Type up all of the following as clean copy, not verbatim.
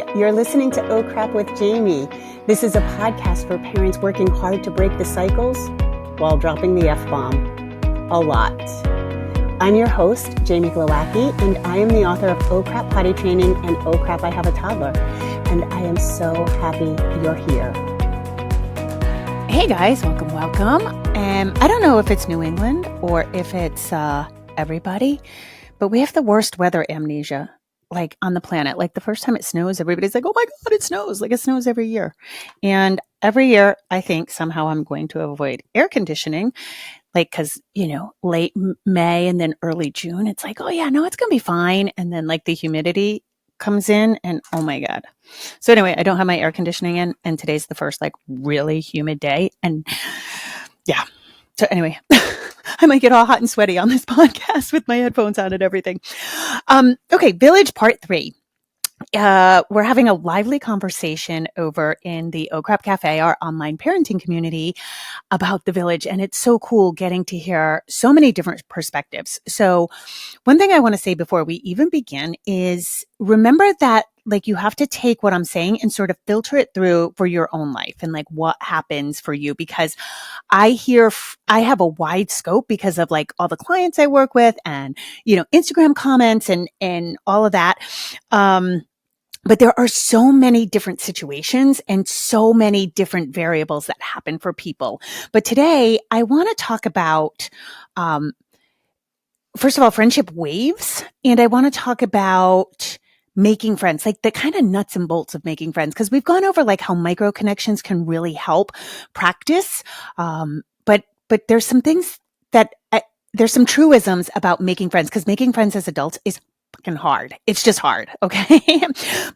Hi, you're listening to Oh Crap with Jamie. This is a podcast for parents working hard to break the cycles while dropping the F-bomb a lot. I'm your host, Jamie Glowacki, and I am the author of Oh Crap Potty Training and Oh Crap I Have a Toddler. And I am so happy you're here. Hey guys, welcome. I don't know if it's New England or if it's everybody, but we have the worst weather amnesia like on the planet. Like the first time it snows, everybody's like, oh my God, it snows. Like it snows every year. And every year I think somehow I'm going to avoid air conditioning. Like, cause late May and then early June, it's like, oh yeah, no, it's going to be fine. And then like the humidity comes in and oh my God. So anyway, I don't have my air conditioning in and today's the first like really humid day. And yeah. So anyway, I might get all hot and sweaty on this podcast with my headphones on and everything. Okay. Village part 3. We're having a lively conversation over in the Oh Crap Cafe, our online parenting community, about the village. And it's so cool getting to hear so many different perspectives. So one thing I want to say before we even begin is remember that like you have to take what I'm saying and sort of filter it through for your own life and like what happens for you, because I have a wide scope because of like all the clients I work with and, Instagram comments and all of that. But there are so many different situations and so many different variables that happen for people. But today I want to talk about, first of all, friendship waves. And I want to talk about making friends, like the kind of nuts and bolts of making friends. Cause we've gone over like how micro connections can really help practice. But there's some things that there's some truisms about making friends, because making friends as adults is fucking hard. It's just hard. Okay.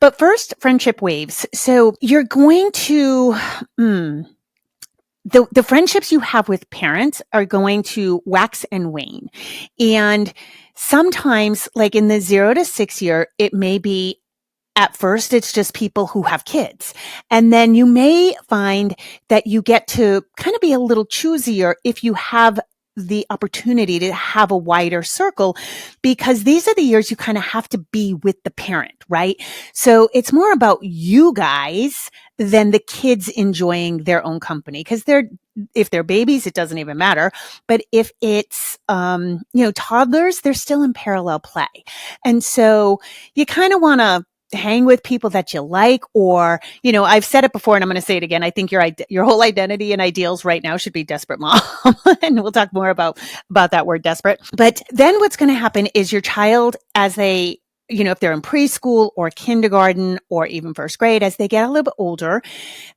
But first, friendship waves. So you're going to, the friendships you have with parents are going to wax and wane. And sometimes like in the 0 to 6 year, it may be at first, it's just people who have kids. And then you may find that you get to kind of be a little choosier if you have the opportunity to have a wider circle, because these are the years you kind of have to be with the parent, right? So it's more about you guys than the kids enjoying their own company. Because if they're babies, it doesn't even matter. But if it's, toddlers, they're still in parallel play. And so you kind of want to hang with people that you like, or, I've said it before and I'm going to say it again. I think your whole identity and ideals right now should be desperate mom. And we'll talk more about that word desperate. But then what's going to happen is your child, as they, if they're in preschool or kindergarten or even first grade, as they get a little bit older,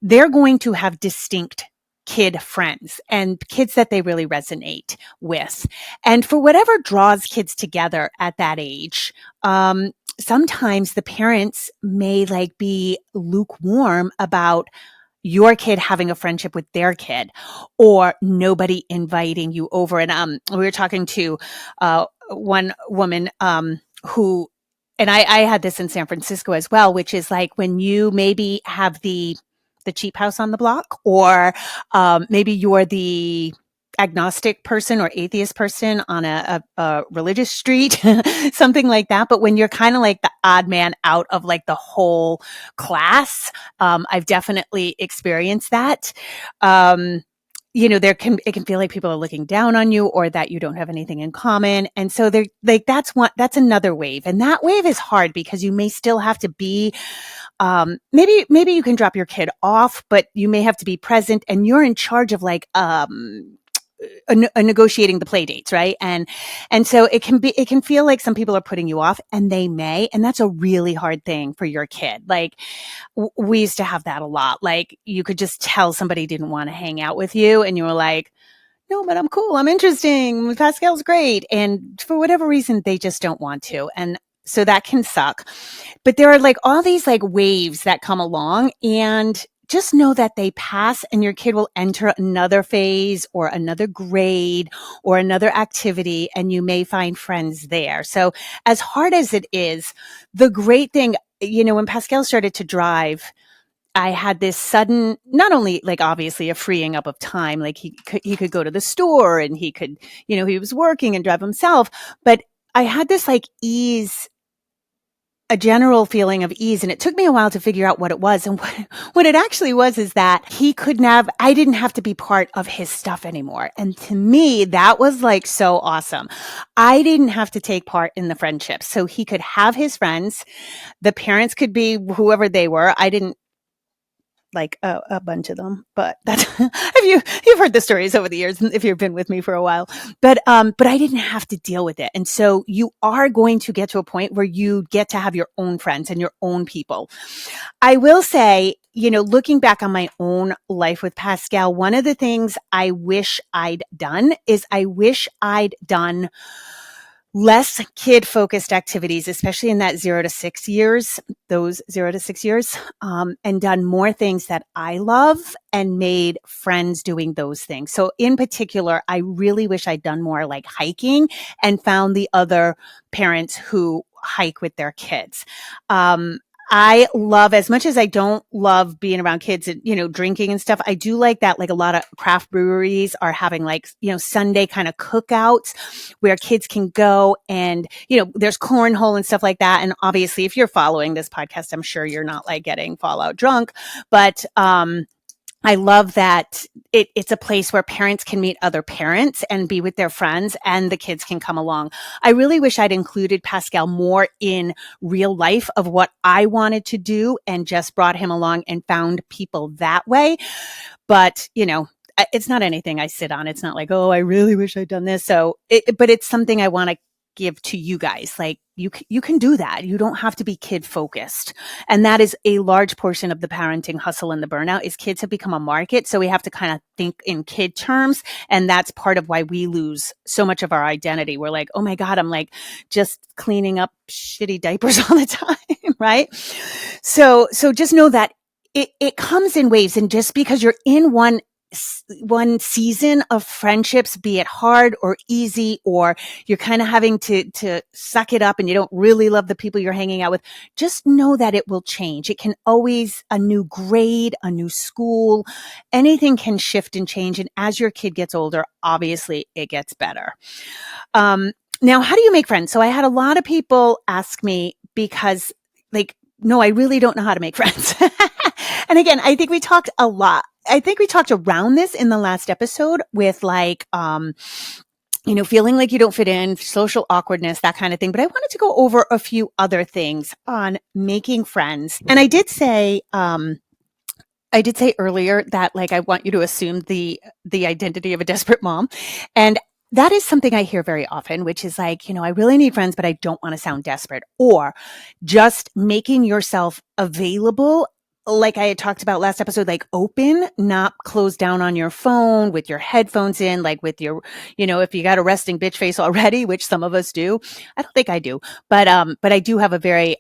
they're going to have distinct kid friends and kids that they really resonate with. And for whatever draws kids together at that age, sometimes the parents may like be lukewarm about your kid having a friendship with their kid, or nobody inviting you over. And we were talking to one woman who, and I had this in San Francisco as well, which is like when you maybe have the cheap house on the block, or maybe you're the agnostic person or atheist person on a religious street, something like that. But when you're kind of like the odd man out of like the whole class, I've definitely experienced that. It can feel like people are looking down on you, or that you don't have anything in common. And so they're like, that's another wave. And that wave is hard because you may still have to be, maybe you can drop your kid off, but you may have to be present and you're in charge of like, negotiating the play dates, right? And so it can feel like some people are putting you off, and they may, and that's a really hard thing for your kid. Like we used to have that a lot. Like you could just tell somebody didn't want to hang out with you, and you were like, no, but I'm cool. I'm interesting. Pascal's great. And for whatever reason, they just don't want to. And so that can suck. But there are like all these like waves that come along, and just know that they pass, and your kid will enter another phase or another grade or another activity, and you may find friends there. So as hard as it is, the great thing, when Pascal started to drive, I had this sudden, not only like obviously a freeing up of time, like he could go to the store and he could, he was working and drive himself, but I had this like ease a general feeling of ease. And it took me a while to figure out what it was. And what it actually was is that I didn't have to be part of his stuff anymore. And to me, that was like so awesome. I didn't have to take part in the friendships. So he could have his friends. The parents could be whoever they were. I didn't like a bunch of them, but that's, you've heard the stories over the years if you've been with me for a while, but I didn't have to deal with it. And so you are going to get to a point where you get to have your own friends and your own people. I will say, looking back on my own life with Pascal, one of the things I wish I'd done is I wish I'd done less kid-focused activities, especially in that 0 to 6 years, and done more things that I love and made friends doing those things. So in particular, I really wish I'd done more like hiking and found the other parents who hike with their kids. I love, as much as I don't love being around kids and, drinking and stuff, I do like that, like a lot of craft breweries are having like, Sunday kind of cookouts where kids can go and, there's cornhole and stuff like that. And obviously if you're following this podcast, I'm sure you're not like getting fallout drunk, but, I love that it's a place where parents can meet other parents and be with their friends and the kids can come along. I really wish I'd included Pascal more in real life of what I wanted to do and just brought him along and found people that way. But, it's not anything I sit on. It's not like, oh, I really wish I'd done this. But it's something I want to give to you guys. Like you can do that. You don't have to be kid focused. And that is a large portion of the parenting hustle and the burnout is kids have become a market. So we have to kind of think in kid terms. And that's part of why we lose so much of our identity. We're like, oh my God, I'm like just cleaning up shitty diapers all the time. Right. So just know that it comes in waves. And just because you're in one season of friendships, be it hard or easy, or you're kind of having to suck it up and you don't really love the people you're hanging out with, just know that it will change. It can always, a new grade, a new school, anything can shift and change. And as your kid gets older, obviously it gets better. Now, how do you make friends? So I had a lot of people ask me because no, I really don't know how to make friends. And again, I think we talked a lot. I think we talked around this in the last episode with feeling like you don't fit in, social awkwardness, that kind of thing. But I wanted to go over a few other things on making friends. And I did say earlier that I want you to assume the identity of a desperate mom. And that is something I hear very often, which is I really need friends, but I don't want to sound desperate, or just making yourself available. Like I had talked about last episode, open, not closed down on your phone with your headphones in, with your, if you got a resting bitch face already, which some of us do. I don't think I do, but I do have a very,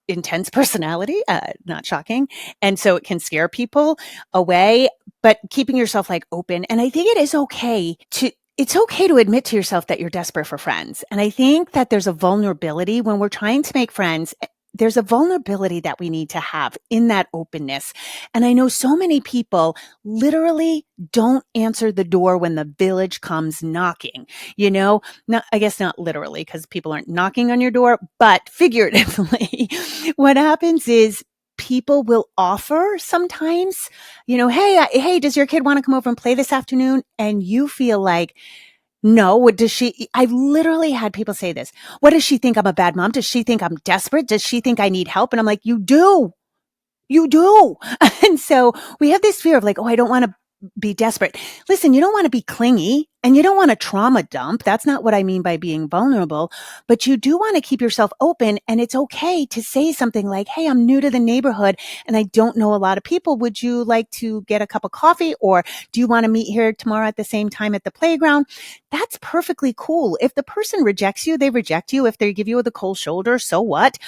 intense personality, not shocking. And so it can scare people away, but keeping yourself open. And I think it's okay to admit to yourself that you're desperate for friends. And I think that there's a vulnerability when we're trying to make friends. There's a vulnerability that we need to have in that openness. And I know so many people literally don't answer the door when the village comes knocking, I guess not literally because people aren't knocking on your door, but figuratively. What happens is people will offer sometimes, hey, does your kid want to come over and play this afternoon? And you feel like, no, what does she? I've literally had people say this. What does she think? I'm a bad mom? Does she think I'm desperate? Does she think I need help? And I'm like, you do. And so we have this fear of I don't want to be desperate. Listen, you don't want to be clingy and you don't want to trauma dump. That's not what I mean by being vulnerable, but you do want to keep yourself open. And it's okay to say something like, hey, I'm new to the neighborhood and I don't know a lot of people. Would you like to get a cup of coffee? Or do you want to meet here tomorrow at the same time at the playground? That's perfectly cool. If the person rejects you, they reject you. If they give you the cold shoulder, so what?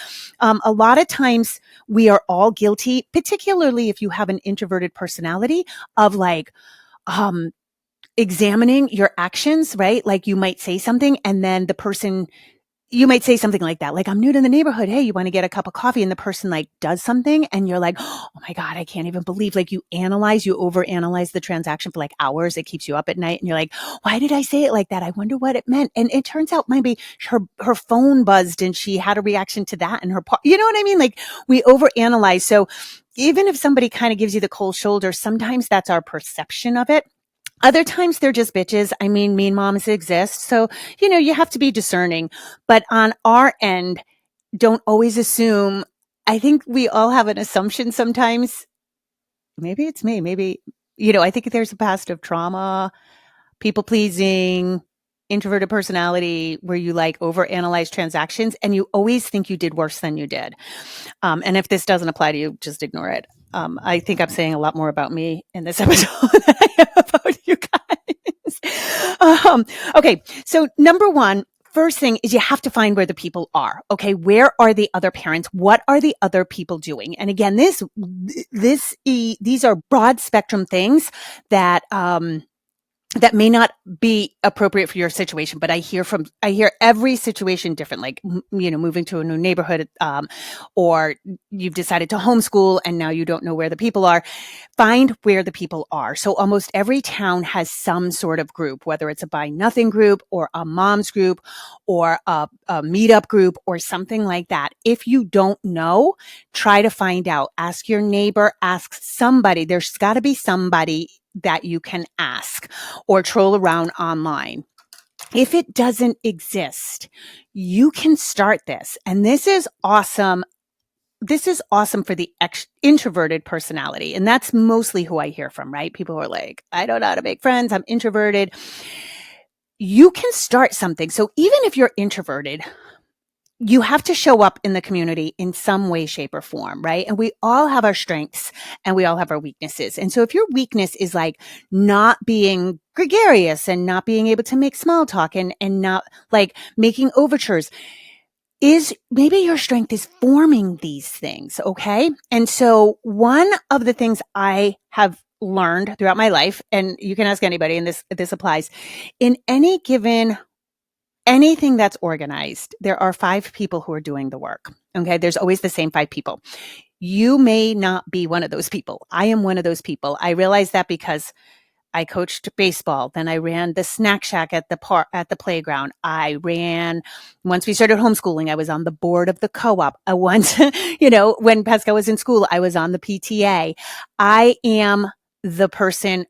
A lot of times we are all guilty, particularly if you have an introverted personality, of examining your actions, right? You might say something and then the person you might say something like that, like, I'm new to the neighborhood. Hey, you want to get a cup of coffee? And the person like does something and you're like, oh my God, I can't even believe, like you overanalyze the transaction for like hours. It keeps you up at night and you're like, why did I say it like that? I wonder what it meant. And it turns out maybe her phone buzzed and she had a reaction to that and you know what I mean? Like we overanalyze. So even if somebody kind of gives you the cold shoulder, sometimes that's our perception of it. Other times they're just bitches. I mean, mean moms exist. So, you have to be discerning. But on our end, don't always assume. I think we all have an assumption sometimes. Maybe it's me. Maybe, I think there's a past of trauma, people pleasing, introverted personality where you like overanalyze transactions and you always think you did worse than you did. And if this doesn't apply to you, just ignore it. I think I'm saying a lot more about me in this episode than I am about you guys. Okay, so number one, first thing is you have to find where the people are. Okay, where are the other parents? What are the other people doing? And again, these are broad spectrum things that that may not be appropriate for your situation, but I hear every situation different, like, moving to a new neighborhood, or you've decided to homeschool and now you don't know where the people are. Find where the people are. So almost every town has some sort of group, whether it's a buy nothing group or a mom's group or a meetup group or something like that. If you don't know, try to find out. Ask your neighbor, ask somebody. There's got to be somebody that you can ask or troll around online. If it doesn't exist, you can start this. And this is awesome. This is awesome for the introverted personality. And that's mostly who I hear from, right? People who are like, I don't know how to make friends. I'm introverted. You can start something. So even if you're introverted, you have to show up in the community in some way, shape, or form, right? And we all have our strengths and we all have our weaknesses. And so if your weakness is like not being gregarious and not being able to make small talk and not like making overtures, is maybe your strength is forming these things, okay? And so one of the things I have learned throughout my life, and you can ask anybody, and this applies, in anything that's organized, there are 5 people who are doing the work. Okay. There's always the same 5 people. You may not be one of those people. I am one of those people. I realized that because I coached baseball. Then I ran the snack shack at the playground. Once we started homeschooling, I was on the board of the co-op. Once, when Pascal was in school, I was on the PTA. I am the person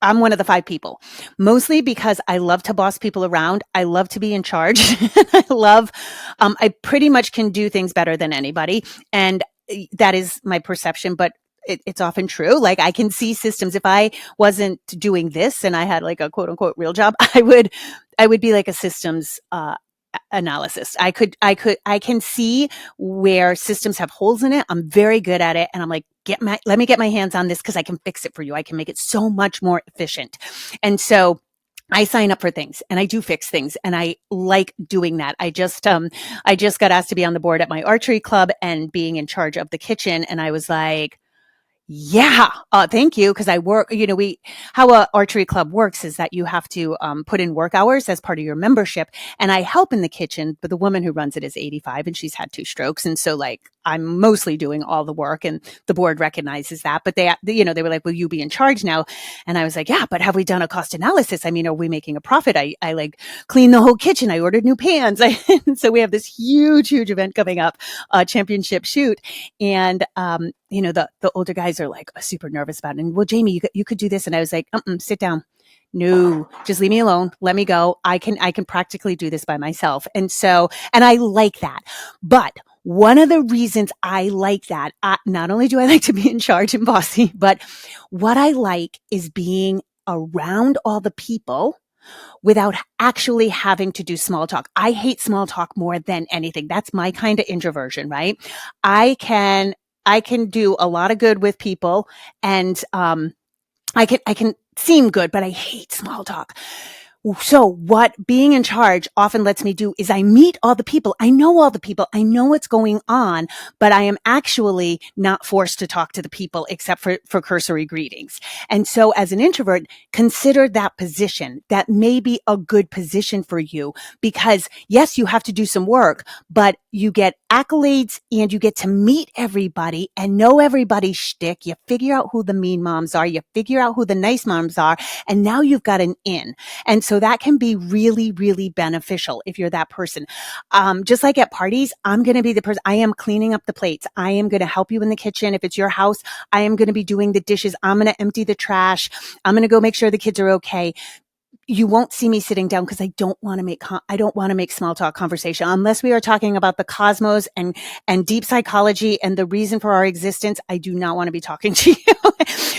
I'm one of the 5 people, mostly because I love to boss people around. I love to be in charge. I pretty much can do things better than anybody. And that is my perception, but it's often true. Like I can see systems. If I wasn't doing this and I had like a quote unquote real job, I would be like a systems, analysis. I can see where systems have holes in it. I'm very good at it. And I'm like, let me get my hands on this because I can fix it for you. I can make it so much more efficient. And so I sign up for things and I do fix things and I like doing that. I just got asked to be on the board at my archery club and being in charge of the kitchen. And I was like, yeah, thank you. Cause I work, how a archery club works is that you have to put in work hours as part of your membership. And I help in the kitchen, but the woman who runs it is 85 and she's had 2 strokes. And so like, I'm mostly doing all the work and the board recognizes that, but they were like, will you be in charge now? And I was like, yeah, but have we done a cost analysis? I mean, are we making a profit? I like clean the whole kitchen. I ordered new pans. So we have this huge event coming up, championship shoot. And, the older guys are like super nervous about it. And well, Jamie, you could do this. And I was like, sit down. No, just leave me alone. Let me go. I can practically do this by myself. And I like that. But one of the reasons I like that, not only do I like to be in charge and bossy, but what I like is being around all the people without actually having to do small talk. I hate small talk more than anything. That's my kind of introversion, right? I can do a lot of good with people and, I can seem good, but I hate small talk. So what being in charge often lets me do is I meet all the people. I know all the people. I know what's going on, but I am actually not forced to talk to the people except for cursory greetings. And so as an introvert, consider that position. That may be a good position for you because yes, you have to do some work, but you get accolades and you get to meet everybody and know everybody's shtick. You figure out who the mean moms are. You figure out who the nice moms are. And now you've got an in. And so that can be really, really beneficial if you're that person. Just like at parties, I'm going to be the person, I am cleaning up the plates. I am going to help you in the kitchen. If it's your house, I am going to be doing the dishes. I'm going to empty the trash. I'm going to go make sure the kids are okay. You won't see me sitting down because I don't want to make small talk conversation unless we are talking about the cosmos and deep psychology and the reason for our existence. I do not want to be talking to you.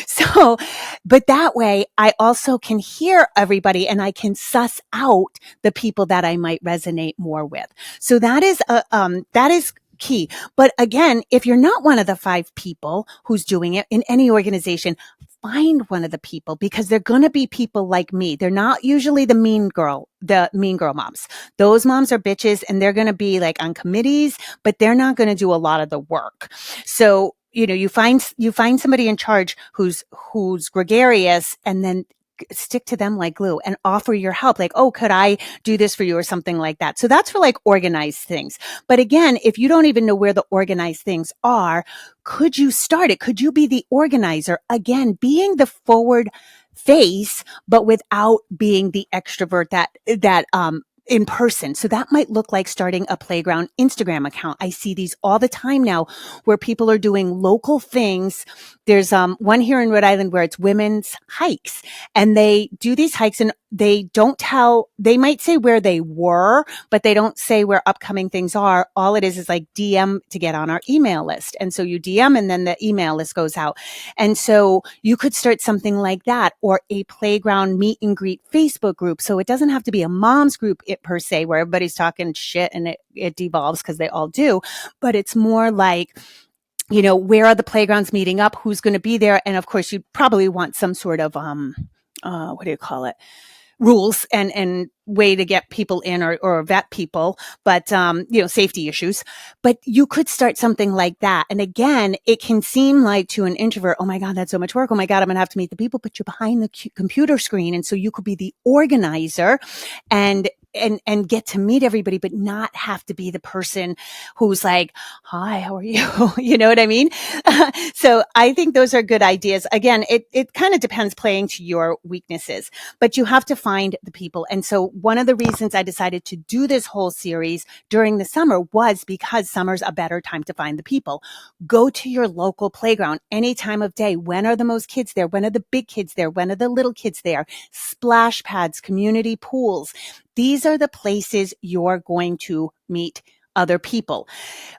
So, but that way I also can hear everybody and I can suss out the people that I might resonate more with. So that is key. But again, if you're not one of the 5 people who's doing it in any organization, find one of the people because they're going to be people like me. They're not usually the mean girl moms. Those moms are bitches and they're going to be like on committees, but they're not going to do a lot of the work. So, you find somebody in charge who's gregarious and then stick to them like glue and offer your help. Like, oh, could I do this for you or something like that? So that's for like organized things. But again, if you don't even know where the organized things are, could you start it? Could you be the organizer? Again, being the forward face, but without being the extrovert that in person. So that might look like starting a playground Instagram account. I see these all the time now where people are doing local things. There's one here in Rhode Island where it's women's hikes and they do these hikes and they might say where they were, but they don't say where upcoming things are. All it is like DM to get on our email list. And so you DM and then the email list goes out. And so you could start something like that or a playground meet and greet Facebook group. So it doesn't have to be a mom's group per se where everybody's talking shit and it devolves because they all do, but it's more like, where are the playgrounds meeting up? Who's going to be there? And of course, you probably want some sort of, what do you call it? Rules and way to get people in or vet people, but, safety issues, but you could start something like that. And again, it can seem like to an introvert, oh my God, that's so much work. Oh my God, I'm going to have to meet the people, but you're behind the computer screen. And so you could be the organizer and get to meet everybody, but not have to be the person who's like, hi, how are you? You know what I mean? So I think those are good ideas. Again, it kind of depends playing to your weaknesses, but you have to find the people. And so one of the reasons I decided to do this whole series during the summer was because summer's a better time to find the people. Go to your local playground any time of day. When are the most kids there? When are the big kids there? When are the little kids there? Splash pads, community pools. These are the places you're going to meet other people.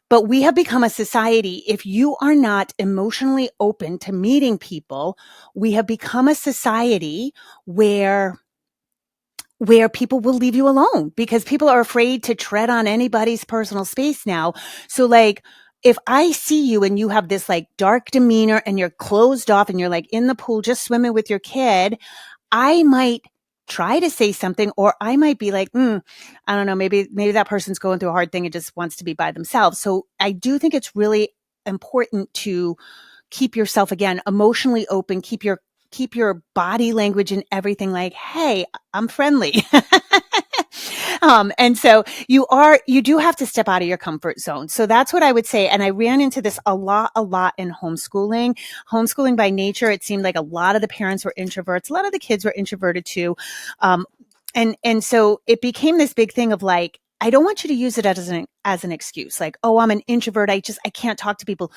But we have become a society, if you are not emotionally open to meeting people, we have become a society where people will leave you alone because people are afraid to tread on anybody's personal space now. So like, if I see you and you have this like dark demeanor and you're closed off and you're like in the pool just swimming with your kid, I might try to say something, or I might be like, I don't know, maybe that person's going through a hard thing and just wants to be by themselves. So I do think it's really important to keep yourself, again, emotionally open, keep your body language and everything like, hey, I'm friendly. And so you do have to step out of your comfort zone. So that's what I would say. And I ran into this a lot in homeschooling. Homeschooling by nature, it seemed like a lot of the parents were introverts. A lot of the kids were introverted too. And so it became this big thing of like, I don't want you to use it as an excuse. Like, oh, I'm an introvert. I can't talk to people.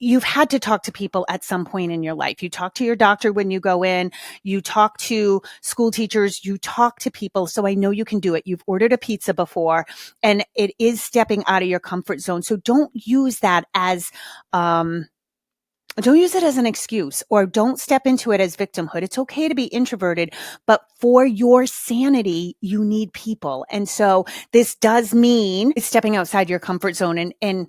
You've had to talk to people at some point in your life. You talk to your doctor when you go in, you talk to school teachers, you talk to people. So I know you can do it. You've ordered a pizza before and it is stepping out of your comfort zone. So don't use that as, don't use it as an excuse or don't step into it as victimhood. It's okay to be introverted, but for your sanity, you need people. And so this does mean stepping outside your comfort zone and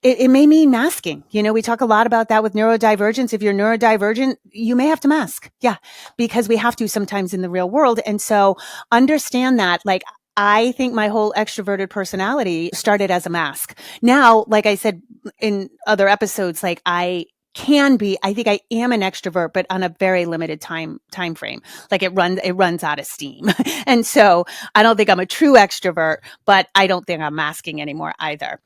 it may mean masking. We talk a lot about that with neurodivergence. If you're neurodivergent, you may have to mask. Yeah, because we have to sometimes in the real world. And so understand that, like, I think my whole extroverted personality started as a mask. Now, like I said in other episodes, like I think I am an extrovert, but on a very limited time frame. Like it runs out of steam. And so I don't think I'm a true extrovert, but I don't think I'm masking anymore either.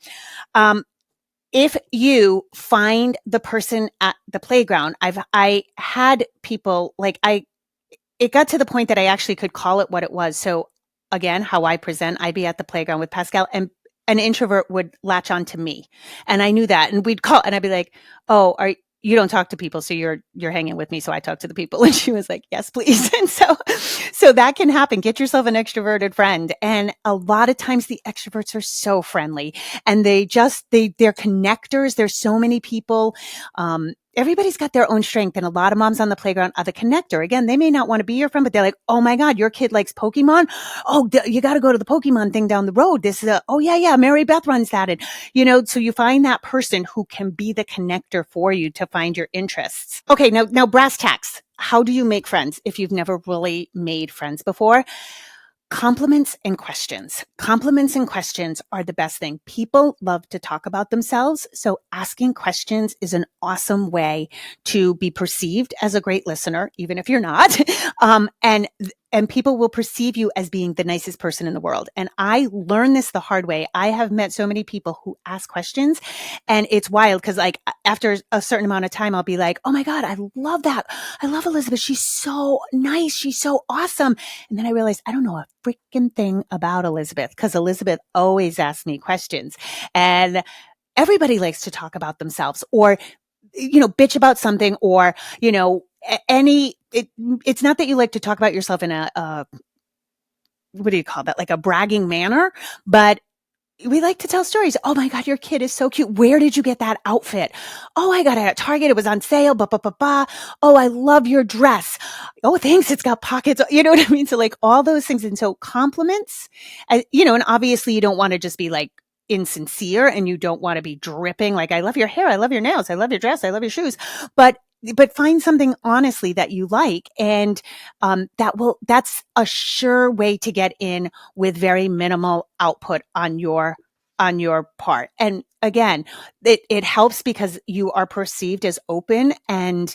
If you find the person at the playground, I had people it got to the point that I actually could call it what it was. So again, how I present, I'd be at the playground with Pascal, and an introvert would latch on to me. And I knew that. And we'd call and I'd be like, oh, you don't talk to people. So you're hanging with me. So I talk to the people. And she was like, yes, please. And so that can happen. Get yourself an extroverted friend. And a lot of times the extroverts are so friendly and they're connectors. There's so many people. Everybody's got their own strength, and a lot of moms on the playground are the connector. Again, they may not want to be your friend, but they're like, oh my God, your kid likes Pokemon. Oh, you got to go to the Pokemon thing down the road. This is oh yeah, Mary Beth runs that. And, so you find that person who can be the connector for you to find your interests. Okay. Now brass tacks. How do you make friends if you've never really made friends before? Compliments and questions. Compliments and questions are the best thing. People love to talk about themselves. So asking questions is an awesome way to be perceived as a great listener, even if you're not. And people will perceive you as being the nicest person in the world. And I learned this the hard way. I have met so many people who ask questions, and it's wild because like after a certain amount of time, I'll be like, oh my God, I love that. I love Elizabeth. She's so nice. She's so awesome. And then I realized I don't know a freaking thing about Elizabeth because Elizabeth always asks me questions. And everybody likes to talk about themselves or, bitch about something or, it's not that you like to talk about yourself in a what do you call that? Like a bragging manner, but we like to tell stories. Oh my God, your kid is so cute. Where did you get that outfit? Oh, I got it at Target. It was on sale. Oh, I love your dress. Oh, thanks. It's got pockets. You know what I mean? So like all those things. And so compliments, and obviously you don't want to just be like insincere and you don't want to be dripping. Like, I love your hair. I love your nails. I love your dress. I love your shoes. But find something honestly that you like. And, that's a sure way to get in with very minimal output on your part. And again, it helps because you are perceived as open, and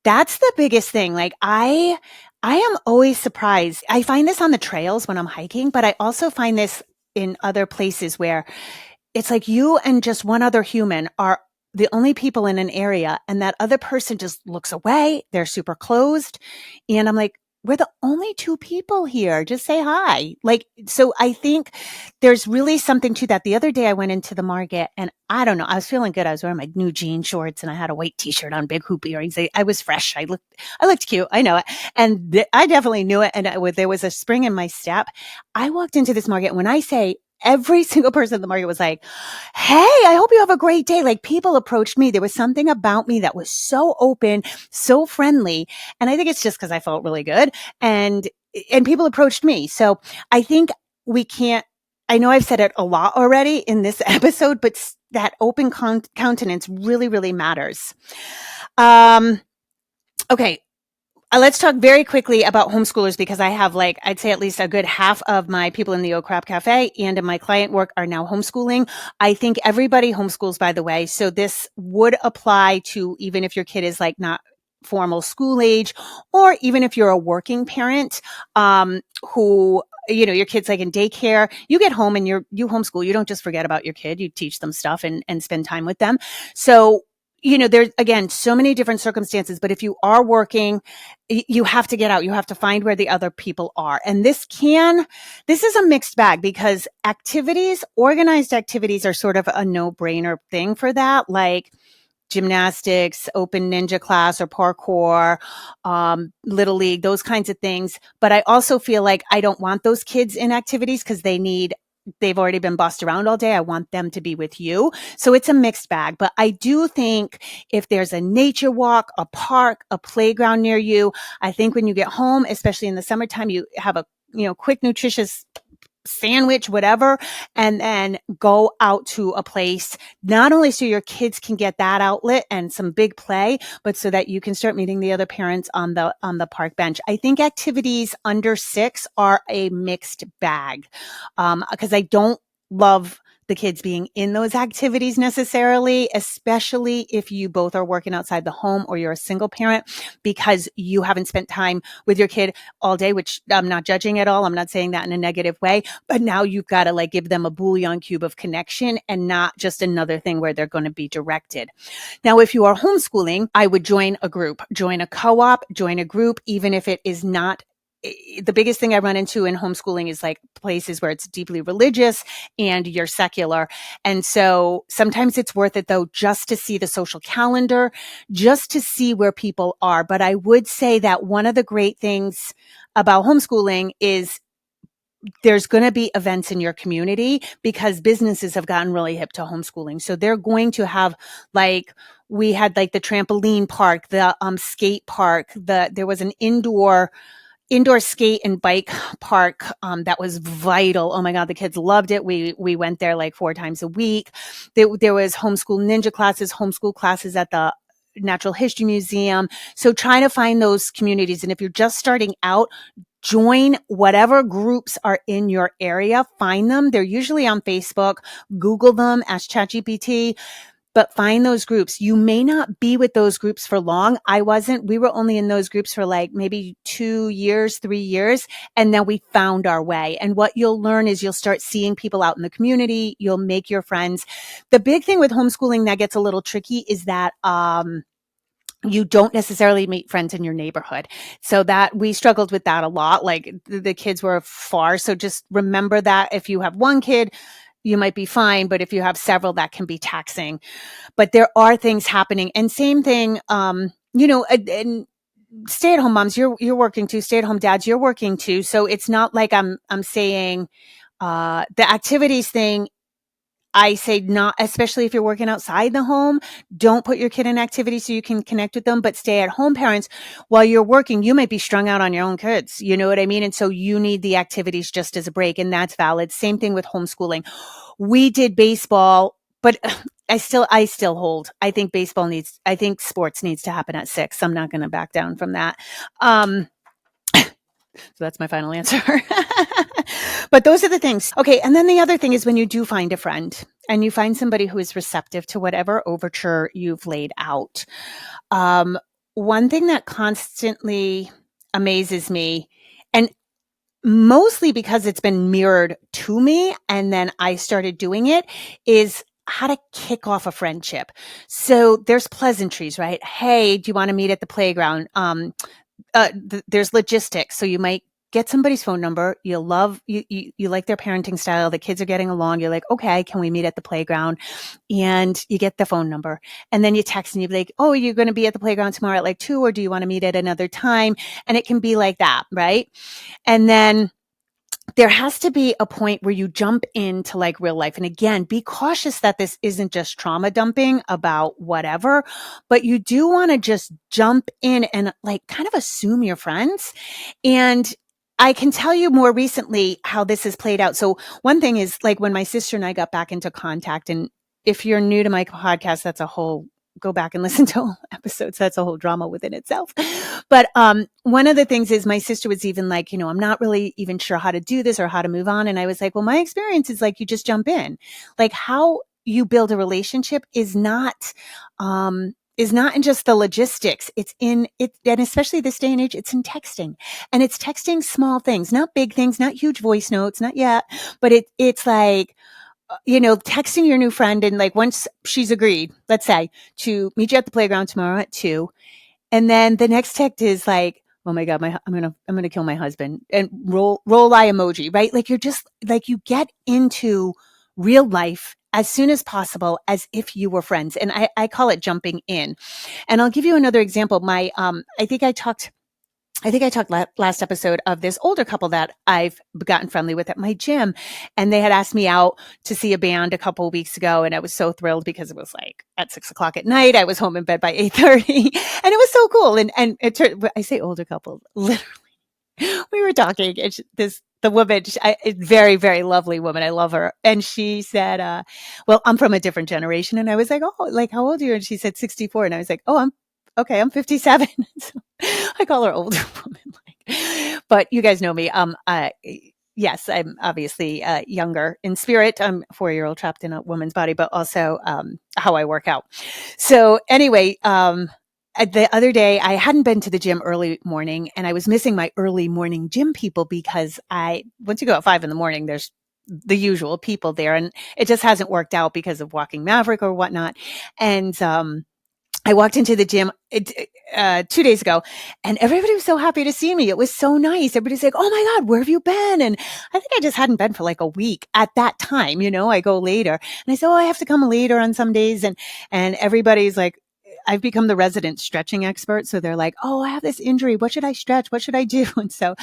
that's the biggest thing. Like I am always surprised. I find this on the trails when I'm hiking, but I also find this in other places where it's like you and just one other human are the only people in an area, and that other person just looks away. They're super closed. And I'm like, we're the only two people here. Just say hi. Like, so I think there's really something to that. The other day I went into the market and I don't know, I was feeling good. I was wearing my new jean shorts and I had a white t-shirt on, big hoop earrings. I was fresh. I looked cute. I know it. And I definitely knew it. And there was a spring in my step. I walked into this market. When I say every single person in the market was like, hey, I hope you have a great day. Like, people approached me. There was something about me that was so open, so friendly. And I think it's just because I felt really good, and people approached me. So I think I know I've said it a lot already in this episode, but that open countenance really, really matters. Okay. Let's talk very quickly about homeschoolers, because I have I'd say at least a good half of my people in the Oh Crap Cafe and in my client work are now homeschooling. I think everybody homeschools, by the way. So this would apply to even if your kid is not formal school age, or even if you're a working parent, who, your kid's in daycare, you get home and you homeschool. You don't just forget about your kid. You teach them stuff and spend time with them. So, there's, again, so many different circumstances, but if you are working, you have to get out. You have to find where the other people are. And this is a mixed bag, because organized activities are sort of a no-brainer thing for that, like gymnastics, open ninja class or parkour, little league, those kinds of things. But I also feel like I don't want those kids in activities because they've already been bossed around all day. I want them to be with you. So it's a mixed bag. But I do think if there's a nature walk, a park, a playground near you, I think when you get home, especially in the summertime, you have a quick, nutritious sandwich, whatever, and then go out to a place, not only so your kids can get that outlet and some big play, but so that you can start meeting the other parents on the park bench. I think activities under 6 are a mixed bag, because I don't love the kids being in those activities necessarily, especially if you both are working outside the home or you're a single parent, because you haven't spent time with your kid all day, which I'm not judging at all. I'm not saying that in a negative way, but now you've got to like give them a bouillon cube of connection and not just another thing where they're going to be directed. Now, if you are homeschooling, I would join a group, join a co-op, join a group, even if it is not. The biggest thing I run into in homeschooling is like places where it's deeply religious and you're secular. And so sometimes it's worth it though, just to see the social calendar, just to see where people are. But I would say that one of the great things about homeschooling is there's going to be events in your community because businesses have gotten really hip to homeschooling. So they're going to have like, we had like the trampoline park, the skate park, there was an indoor skate and bike park that was vital. Oh my God, the kids loved it. We went there like 4 times a week. There was homeschool ninja classes, homeschool classes at the Natural History Museum. So trying to find those communities. And if you're just starting out, join whatever groups are in your area. Find them. They're usually on Facebook. Google them, ask ChatGPT. But find those groups. You may not be with those groups for long. I wasn't. We were only in those groups for like maybe 2 years, 3 years. And then we found our way. And what you'll learn is you'll start seeing people out in the community. You'll make your friends. The big thing with homeschooling that gets a little tricky is that, you don't necessarily meet friends in your neighborhood. So that we struggled with that a lot. Like the kids were far. So just remember that if you have one kid, you might be fine. But if you have several, that can be taxing. But there are things happening. And same thing, and stay-at-home moms, you're working too. Stay-at-home dads, you're working too. So it's not like I'm saying the activities thing. I say not, especially if you're working outside the home, don't put your kid in activities so you can connect with them, but stay at home parents while you're working, you might be strung out on your own kids. You know what I mean? And so you need the activities just as a break, and that's valid. Same thing with homeschooling. We did baseball, but I still hold. I think sports needs to happen at 6. I'm not going to back down from that. So that's my final answer. But those are the things. Okay. And then the other thing is when you do find a friend and you find somebody who is receptive to whatever overture you've laid out. One thing that constantly amazes me, and mostly because it's been mirrored to me and then I started doing it, is how to kick off a friendship. So there's pleasantries, right? Hey, do you want to meet at the playground? There's logistics. So you might get somebody's phone number. You like their parenting style. The kids are getting along. You're like, okay, can we meet at the playground? And you get the phone number and then you text and you're like, oh, you're going to be at the playground tomorrow at like 2, or do you want to meet at another time? And it can be like that. Right. And then there has to be a point where you jump into like real life. And again, be cautious that this isn't just trauma dumping about whatever, but you do want to just jump in and like kind of assume your friends. And I can tell you more recently how this has played out. So one thing is like when my sister and I got back into contact, and if you're new to my podcast, that's a whole, go back and listen to episodes. That's a whole drama within itself. But one of the things is my sister was even like, I'm not really even sure how to do this or how to move on. And I was like, well, my experience is like, you just jump in. Like how you build a relationship is not in just the logistics. It's in it. And especially this day and age, it's in texting, and it's texting small things, not big things, not huge voice notes, not yet, but it's like, texting your new friend, and like once she's agreed, let's say, to meet you at the playground tomorrow at 2, and then the next text is like, oh my God, I'm gonna kill my husband, and roll eye emoji, right? Like you're just like, you get into real life as soon as possible, as if you were friends, and I call it jumping in. And I'll give you another example. I think I talked last episode of this older couple that I've gotten friendly with at my gym. And they had asked me out to see a band a couple of weeks ago. And I was so thrilled because it was like at 6:00 at night. I was home in bed by 8:30 and it was so cool. And it turned, I say older couple, literally. We were talking, the woman, very, very lovely woman. I love her. And she said, well, I'm from a different generation. And I was like, oh, like, how old are you? And she said 64. And I was like, oh, I'm 57. So I call her older woman. But you guys know me. Yes, I'm obviously younger in spirit. I'm a 4-year-old trapped in a woman's body, but also how I work out. So anyway, the other day I hadn't been to the gym early morning, and I was missing my early morning gym people because once you go at 5 a.m, there's the usual people there, and it just hasn't worked out because of walking Maverick or whatnot. And I walked into the gym 2 days ago, and everybody was so happy to see me. It was so nice. Everybody's like, "Oh my God, where have you been?" And I think I just hadn't been for like a week at that time. I go later, and I said, "Oh, I have to come later on some days," and everybody's like, I've become the resident stretching expert. So they're like, "Oh, I have this injury. What should I stretch? What should I do?" And so,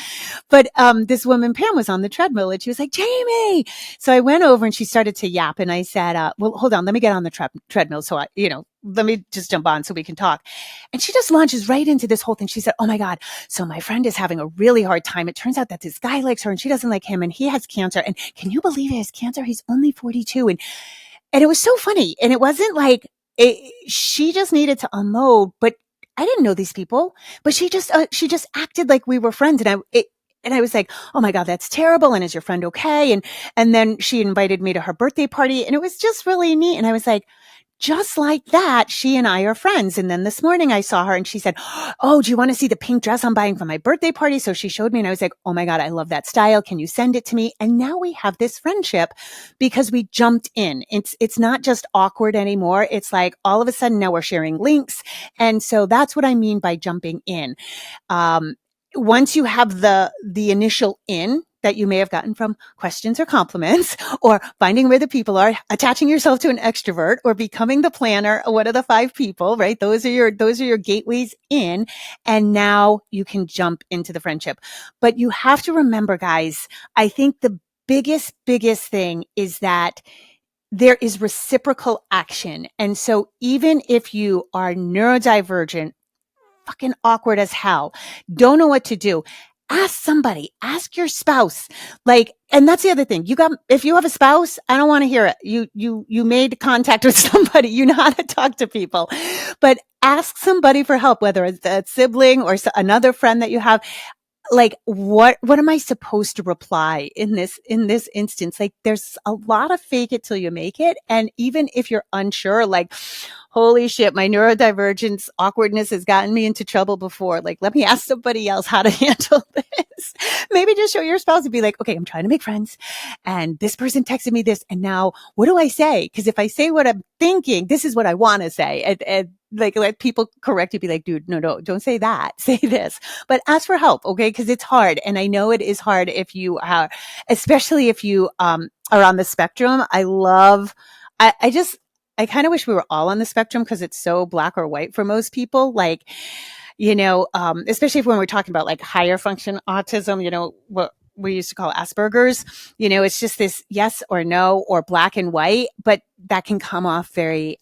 but this woman, Pam, was on the treadmill, and she was like, "Jamie." So I went over and she started to yap, and I said, well, hold on, let me get on the treadmill. So let me just jump on so we can talk. And she just launches right into this whole thing. She said, "Oh my God. So my friend is having a really hard time. It turns out that this guy likes her and she doesn't like him, and he has cancer. And can you believe he has cancer? He's only 42. And it was so funny. And it wasn't like she just needed to unload, but I didn't know these people, but she just acted like we were friends. And I was like, "Oh my God, that's terrible. And is your friend okay?" And then she invited me to her birthday party, and it was just really neat. And I was like, just like that, she and I are friends. And then this morning I saw her and she said, "Oh, do you want to see the pink dress I'm buying for my birthday party?" So she showed me, and I was like, "Oh my God, I love that style. Can you send it to me?" And now we have this friendship because we jumped in. It's not just awkward anymore. It's like all of a sudden now we're sharing links. And so that's what I mean by jumping in. Once you have the initial in that you may have gotten from questions or compliments, or finding where the people are, attaching yourself to an extrovert, or becoming the planner, one of the 5 people, right? Those are your gateways in. And now you can jump into the friendship. But you have to remember, guys, I think the biggest thing is that there is reciprocal action. And so even if you are neurodivergent, fucking awkward as hell, don't know what to do, ask somebody, ask your spouse. And that's the other thing. If you have a spouse, I don't want to hear it. You made contact with somebody, you know how to talk to people, but ask somebody for help, whether it's a sibling or another friend that you have. Like, what am I supposed to reply in this instance? Like, there's a lot of fake it till you make it. And even if you're unsure, like, holy shit, my neurodivergence awkwardness has gotten me into trouble before. Like, let me ask somebody else how to handle this. Maybe just show your spouse and be like, "Okay, I'm trying to make friends, and this person texted me this, and now what do I say? Because if I say what I'm thinking, this is what I want to say." And like, let people correct you, be like, "Dude, no, don't say that. Say this." But ask for help, okay? Because it's hard. And I know it is hard if you are, especially if you are on the spectrum. I kind of wish we were all on the spectrum, because it's so black or white for most people. Like, especially when we're talking about like higher function autism, what we used to call Asperger's, it's just this yes or no, or black and white, but that can come off very,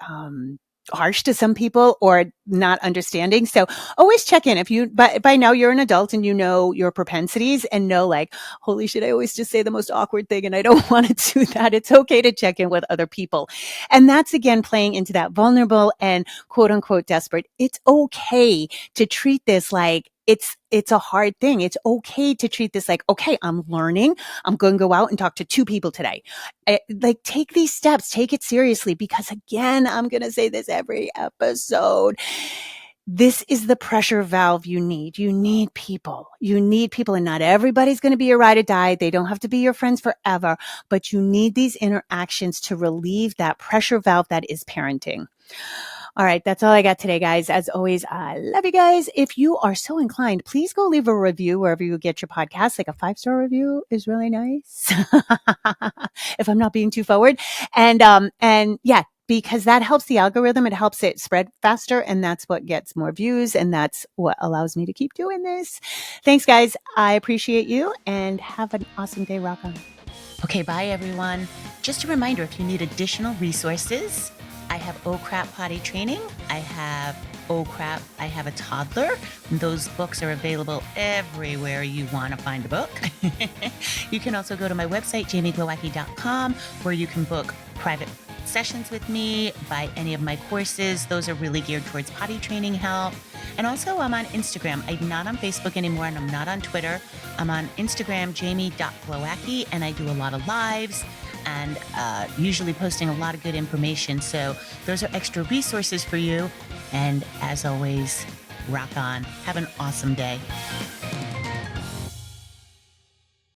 harsh to some people, or not understanding. So always check in. If you, by now you're an adult and you know your propensities, and know, like, holy shit, I always just say the most awkward thing and I don't want to do that. It's okay to check in with other people. And that's, again, playing into that vulnerable and quote unquote desperate. It's okay to treat this like it's a hard thing. It's okay to treat this like, okay, I'm learning. I'm going to go out and talk to 2 people today. Like, take these steps, take it seriously, because, again, I'm going to say this every episode. This is the pressure valve you need. You need people. And not everybody's going to be your ride or die. They don't have to be your friends forever, but you need these interactions to relieve that pressure valve that is parenting. All right, that's all I got today, guys. As always, I love you guys. If you are so inclined, please go leave a review wherever you get your podcast. Like, a 5-star review is really nice. If I'm not being too forward. And yeah, because that helps the algorithm. It helps it spread faster, and that's what gets more views, and that's what allows me to keep doing this. Thanks, guys. I appreciate you, and have an awesome day. Rock on. Okay, bye, everyone. Just a reminder, if you need additional resources, I have Oh Crap Potty training. I have Oh Crap, I Have a Toddler. Those books are available everywhere you want to find a book. You can also go to my website, jamieglowacki.com, where you can book private sessions with me, buy any of my courses. Those are really geared towards potty training help. And also I'm on Instagram. I'm not on Facebook anymore, and I'm not on Twitter. I'm on Instagram, jamie.glowacki, and I do a lot of lives and usually posting a lot of good information. So those are extra resources for you. And as always, rock on. Have an awesome day.